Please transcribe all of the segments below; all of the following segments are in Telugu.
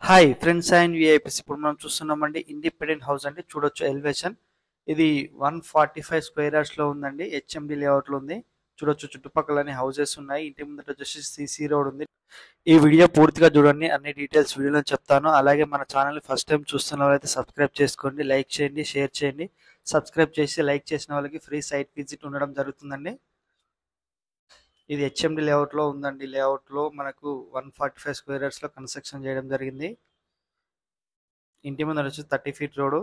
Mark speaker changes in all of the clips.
Speaker 1: Hi friends and VIPs. ఇప్పుడు మనం చూస్తున్నామండి ఇండిపెండెంట్ హౌస్ అండి. చూడొచ్చు ఎలివేషన్. ఇది 145 స్క్వేర్ యార్డ్స్ లో ఉందండి. హెచ్ఎండి లేఅవుట్ లో ఉంది. చూడొచ్చు చుట్టుపక్కల హౌసెస్ ఉన్నాయి. ఇంటి ముందట వచ్చేసి సిసి రోడ్ ఉంది. ఈ వీడియో పూర్తిగా చూడండి. అన్ని డీటెయిల్స్ వీడియోలో చెప్తాను. అలాగే మన ఛానల్ ఫస్ట్ టైం చూస్తున్న వాళ్ళైతే సబ్స్క్రైబ్ చేసుకోండి, లైక్ చేయండి, షేర్ చేయండి. సబ్స్క్రైబ్ చేసి లైక్ చేసిన వాళ్ళకి ఫ్రీ సైట్ విజిట్ ఉండడం జరుగుతుందండి. ఇది హెచ్ఎండి లేఅవుట్ లో ఉందండి. లేఅవుట్ లో మనకు 145 స్క్వేర్ యార్డ్స్ లో కన్స్ట్రక్షన్ చేయడం జరిగింది. ఇంటి ముందర వచ్చి 30 ఫీట్ రోడ్.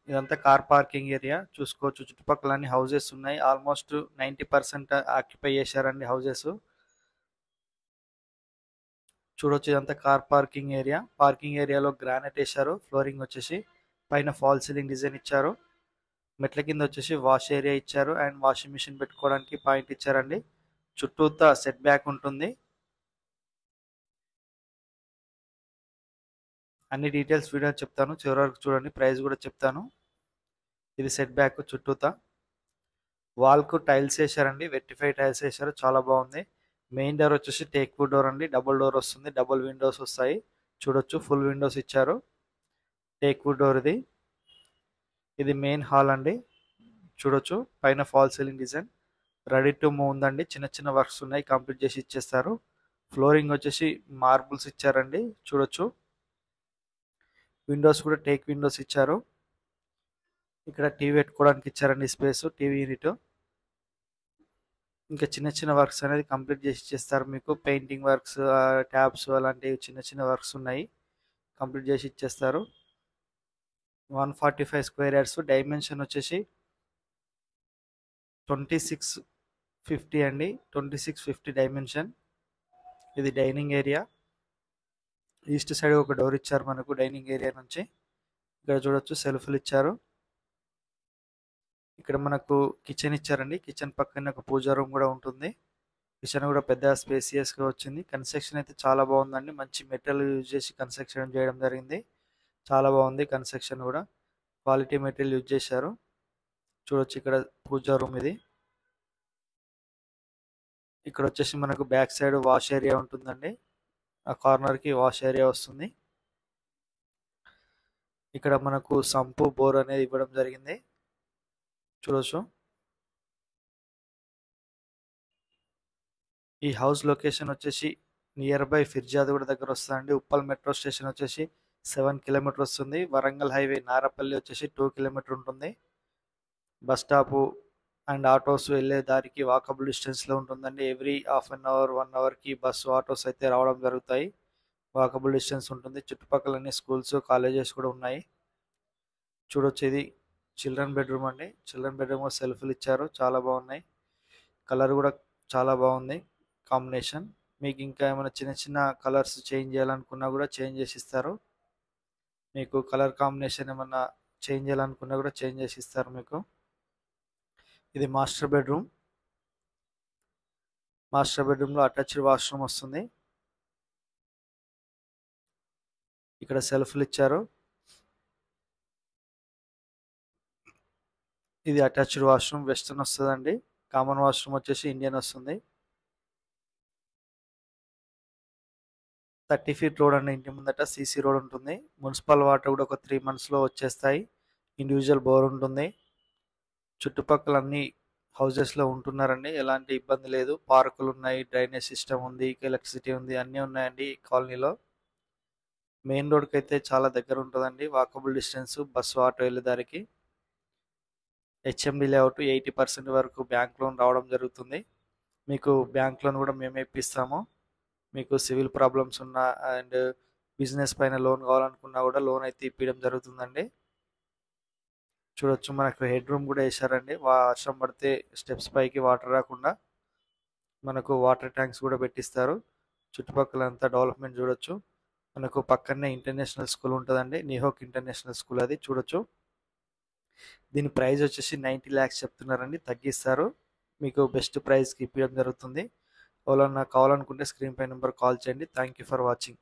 Speaker 1: ఇదంతా కార్ పార్కింగ్ ఏరియా. చూసుకోవచ్చు చుట్టుపక్కల అన్ని హౌసెస్ ఉన్నాయి. ఆల్మోస్ట్ 90% ఆక్యుపై చేశారండి హౌసెస్. చూడొచ్చు ఇదంతా కార్ పార్కింగ్ ఏరియా. పార్కింగ్ ఏరియాలో గ్రానైట్ వేశారు. ఫ్లోరింగ్ వచ్చేసి పైన ఫాల్ సీలింగ్ డిజైన్ ఇచ్చారు. మెట్ల కింద వచ్చేసి వాష్ ఏరియా ఇచ్చారు అండ్ వాషింగ్ మిషన్ పెట్టుకోవడానికి పాయింట్ ఇచ్చారండి. చుట్టూతా సెట్ బ్యాక్ ఉంటుంది. అన్ని డీటెయిల్స్ వీడియో చెప్తాను, చివరి వరకు చూడండి. ప్రైస్ కూడా చెప్తాను. ఇది సెట్ బ్యాక్ చుట్టూతా. వాల్ కు టైల్స్ వేశారండి. వెట్టిఫై టైల్స్ వేశారు, చాలా బాగుంది. మెయిన్ డోర్ వచ్చేసి టేక్ వుడ్ డోర్ అండి. డబుల్ డోర్ వస్తుంది. డబుల్ విండోస్ వస్తాయి. చూడొచ్చు ఫుల్ విండోస్ ఇచ్చారు. టేక్ వుడ్ డోర్ ఇది. ఇది మెయిన్ హాల్ అండి. చూడొచ్చు పైన fall ceiling design. Ready to move ఉందండి. చిన్న చిన్న వర్క్స్ ఉన్నాయి, కంప్లీట్ చేసి ఇచ్చేస్తారు. ఫ్లోరింగ్ వచ్చేసి మార్బుల్స్ ఇచ్చారండి. చూడొచ్చు విండోస్ కూడా టేక్ విండోస్ ఇచ్చారు. ఇక్కడ టీవీ పెట్టుకోవడానికి ఇచ్చారండి స్పేస్, టీవీ యూనిట్. ఇంకా చిన్న చిన్న వర్క్స్ అనేది కంప్లీట్ చేసి ఇచ్చేస్తారు మీకు. పెయింటింగ్ వర్క్స్, ట్యాబ్స్ అలాంటివి చిన్న చిన్న వర్క్స్ ఉన్నాయి, కంప్లీట్ చేసి ఇచ్చేస్తారు. 145 స్క్వేర్ యార్డ్స్. డైమెన్షన్ వచ్చేసి 2650 అండి. 2650 డైమెన్షన్. ఇది డైనింగ్ ఏరియా. ఈస్ట్ సైడ్ ఒక డోర్ ఇచ్చారు మనకు డైనింగ్ ఏరియా నుంచి. ఇక్కడ చూడొచ్చు సెల్ఫ్లు ఇచ్చారు. ఇక్కడ మనకు కిచెన్ ఇచ్చారండి. కిచెన్ పక్కనే ఒక పూజా రూమ్ కూడా ఉంటుంది. కిచెన్ కూడా పెద్ద స్పేసియస్ గా వచ్చింది. కన్స్ట్రక్షన్ అయితే చాలా బాగుందండి. మంచి మెటీరియల్ యూజ్ చేసి కన్స్ట్రక్షన్ చేయడం జరిగింది. చాలా బాగుంది కన్స్ట్రక్షన్ కూడా. క్వాలిటీ మెటీరియల్ యూజ్ చేశారు. చూడొచ్చు ఇక్కడ పూజా రూమ్ ఇది. ఇక్కడ వచ్చేసి మనకు బ్యాక్ సైడ్ వాష్ ఏరియా ఉంటుందండి. ఆ కార్నర్ కి వాష్ ఏరియా వస్తుంది. ఇక్కడ మనకు సంపు బోర్ అనేది ఇవ్వడం జరిగింది. చూడొచ్చు ఈ హౌస్ లొకేషన్ వచ్చేసి నియర్ బై ఫిర్జాదగూడ దగ్గర వస్తుందండి. ఉప్పల్ మెట్రో స్టేషన్ వచ్చేసి 7 కిలోమీటర్ వస్తుంది. వరంగల్ హైవే నారపల్లి వచ్చేసి 2 కిలోమీటర్ ఉంటుంది. బస్ స్టాప్ అండ్ ఆటోస్ వెళ్ళే దారికి వాకబుల్ డిస్టెన్స్ లో ఉంటుందండి. Every half an hour 1 hour కి బస్సు ఆటోస్ అయితే రావడం జరుగుతాయి. వాకబుల్ డిస్టెన్స్ ఉంటుంది. చుట్టుపక్కల అన్ని స్కూల్స్, కాలేజెస్ కూడా ఉన్నాయి. చూడొచ్చు ఇది చిల్డ్రన్ బెడ్రూమ్ అండి. చిల్డ్రన్ బెడ్రూమ్ సెల్ఫ్లు ఇచ్చారు, చాలా బాగున్నాయి. కలర్ కూడా చాలా బాగుంది కాంబినేషన్. మీకు ఇంకా ఏమైనా చిన్న చిన్న కలర్స్ చేంజ్ చేయాలనుకున్నా కూడా చేంజ్ చేసి ఇస్తారు. మీకు కలర్ కాంబినేషన్ ఏమన్నా చేంజ్ చేయాలనుకున్నా కూడా చేంజ్ చేసి ఇస్తారు మీకు. ఇది మాస్టర్ బెడ్రూమ్. మాస్టర్ బెడ్రూమ్ లో అటాచ్డ్ వాష్రూమ్ వస్తుంది. ఇక్కడ సెల్ఫ్లు ఇచ్చారు. ఇది అటాచ్డ్ వాష్రూమ్ వెస్టర్న్ వస్తుందండి. కామన్ వాష్రూమ్ వచ్చేసి ఇండియన్ వస్తుంది. 30 ఫీట్ రోడ్ అండి. ఇంటి ముందట సీసీ రోడ్ ఉంటుంది. మున్సిపల్ వాటర్ కూడా ఒక 3 months లో వచ్చేస్తాయి. ఇండివిజువల్ బోర్ ఉంటుంది. చుట్టుపక్కల అన్ని హౌజెస్ లో ఉంటున్నారండి. ఎలాంటి ఇబ్బంది లేదు. పార్కులు ఉన్నాయి, డ్రైనేజ్ సిస్టమ్ ఉంది, ఎలక్ట్రిసిటీ ఉంది, అన్నీ ఉన్నాయండి ఈ కాలనీలో. మెయిన్ రోడ్కి అయితే చాలా దగ్గర ఉంటుందండి. వాకబుల్ డిస్టెన్స్ బస్సు ఆటో వెళ్ళేదానికి. హెచ్ఎండి లేఅవుట్ 80% వరకు బ్యాంక్ లోన్ రావడం జరుగుతుంది. మీకు బ్యాంక్ లోన్ కూడా మేమే ఇప్పిస్తాము. మీకు సివిల్ ప్రాబ్లమ్స్ ఉన్నా అండ్ బిజినెస్ పైన లోన్ కావాలనుకున్నా కూడా లోన్ అయితే ఇప్పించడం జరుగుతుందండి. చూడొచ్చు మనకు హెడ్ రూమ్ కూడా వేశారండి. వర్షం పడితే స్టెప్స్ పైకి వాటర్ రాకుండా మనకు వాటర్ ట్యాంక్స్ కూడా పెట్టిస్తారు. చుట్టుపక్కల అంతా డెవలప్మెంట్ చూడొచ్చు. మనకు పక్కనే ఇంటర్నేషనల్ స్కూల్ ఉంటుందండి. నిహోక్ ఇంటర్నేషనల్ స్కూల్ అది. చూడొచ్చు దీని ప్రైస్ వచ్చేసి 90 lakhs చెప్తున్నారండి. తగ్గిస్తారు. మీకు బెస్ట్ ప్రైస్కి ఇప్పించడం జరుగుతుంది. ఎవరన్నా కావాలనుకుంటే స్క్రీన్ పై నెంబర్ కాల్ చేయండి. Thank you for watching.